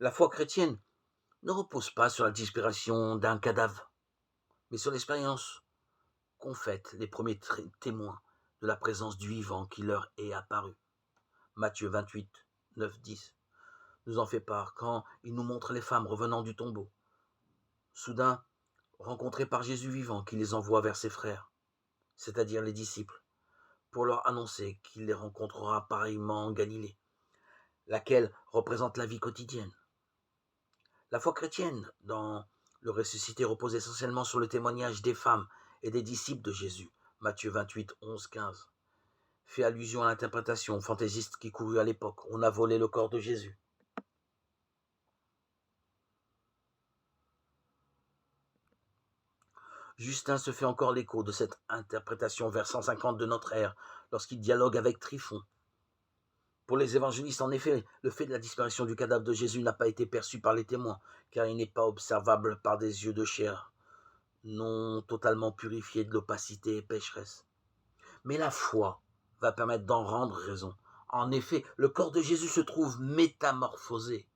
La foi chrétienne ne repose pas sur la disparition d'un cadavre, mais sur l'expérience qu'ont faite les premiers témoins de la présence du vivant qui leur est apparu. Matthieu 28, 9, 10 nous en fait part quand il nous montre les femmes revenant du tombeau, soudain rencontrées par Jésus vivant qui les envoie vers ses frères, c'est-à-dire les disciples, pour leur annoncer qu'il les rencontrera pareillement en Galilée, laquelle représente la vie quotidienne. La foi chrétienne, dans le ressuscité, repose essentiellement sur le témoignage des femmes et des disciples de Jésus. Matthieu 28, 11, 15 fait allusion à l'interprétation fantaisiste qui courut à l'époque. On a volé le corps de Jésus. Justin se fait encore l'écho de cette interprétation vers 150 de notre ère, lorsqu'il dialogue avec Tryphon. Pour les évangélistes, en effet, le fait de la disparition du cadavre de Jésus n'a pas été perçu par les témoins, car il n'est pas observable par des yeux de chair, non totalement purifiés de l'opacité pécheresse. Mais la foi va permettre d'en rendre raison. En effet, le corps de Jésus se trouve métamorphosé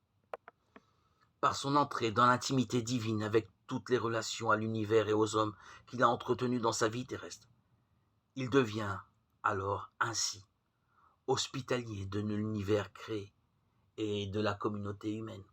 par son entrée dans l'intimité divine avec toutes les relations à l'univers et aux hommes qu'il a entretenus dans sa vie terrestre. Il devient alors ainsi hospitalier de l'univers créé et de la communauté humaine.